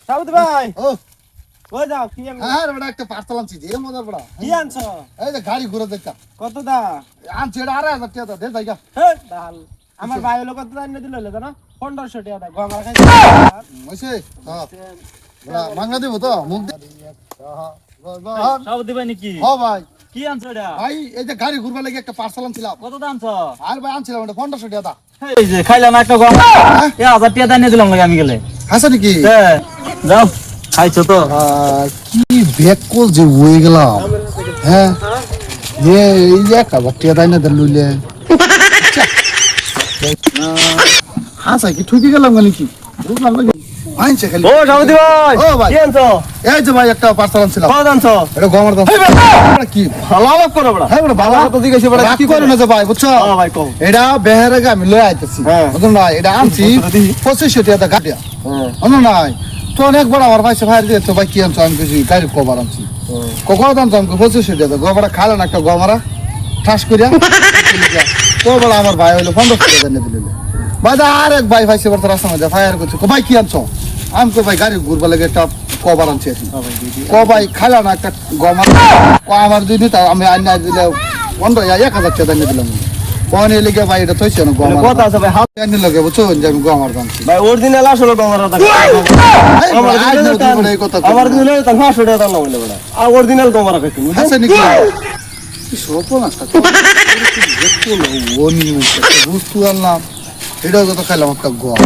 সাউদ ভাই ও কই যাও কি আনছো? হ্যাঁ বড় একটা পার্সেল আনছি যে মজার বড় কি আনছো? এই যে গাড়ি ঘুরে দেখতা কত দা? আনছি এটা 2,500 টাকা দে জায়গা হে ডাল আমার ভাই হলো কত দাম দিল হলো জানো 1500 টাকা দা গঙ্গা খাই হইছে হ্যাঁ বড় মাংনা দিব তো মুখ দে সাউদি ভাই নাকি ও ভাই কি আনছো এটা ভাই এই যে গাড়ি ঘুরবার লাগি একটা পার্সেল আনছিলাম কত দাম আনছো আর ভাই আনছিলাম এটা 1500 টাকা এই যে খাইলাম একটা গম 1000 টাকা দিয়ে দিলাম লাগে আমি গেলে হাসা নাকি যাও খাইছো তো কি ব্যাক কল যে হয়ে গেলাম হ্যাঁ এই যে একটা টাকা দাই না লইলে হাসা কি ঠুকে গেলাম নাকি বুঝলাম না আইনছে খালি ও সাউদি ভাই ও ভাই কি আনছো এই যে ভাই একটা পার্সেল আনছিলাম কত আনছো এটা গমার দাম কি ভালো লাভ করো বড় হ্যাঁ বড় বাবা তো জিজ্ঞাসা বড় কি করে না যে ভাই বুঝছো ভাই কও এটা বেহারাগে আমি লই আইতেছি হ্যাঁ। বুঝুন না এটা আনছি 2500 টাকা গাড়িয়া বুঝুন না তো অনেক বড় আমার ভাই ভাই দিয়ে তো ভাই কি আনছো আমি কিছু গাড়ি কভার আনছি কখন দাম তো 2500 টাকা গোবরা খালেন একটা গমারা ঠাস করিয়া তো বড় আমার ভাই হইলো 1500 টাকা নিয়ে দিল বাজার আরেক ভাই ভাই সেবার তো রাস্তা মধ্যে ফায়ার করছে ভাই কি আনছো আমি তো ভাই গাড়ি ঘুরবার লাগে একটা কভার আনছি ভাই খাইলা না একটা গমার আমার যদি আমি আইনা দিলে 1000 টাকা নিয়ে দিলাম কোন এলাকা ভাই এটা থইছে না গমার কত আছে ভাই হাত এনে লগে বুঝছো যে আমি গমার আনছি ভাই অরিজিনাল আসলে গমার দাম আমার দিলে তো 500 টাকা দাম হইলো বড় আর অরিজিনাল গমার কইছি আছে নাকি সপন আছে ও নিয়ে বুঝতে আনলাম এটাও কত খাইলাম একটা গম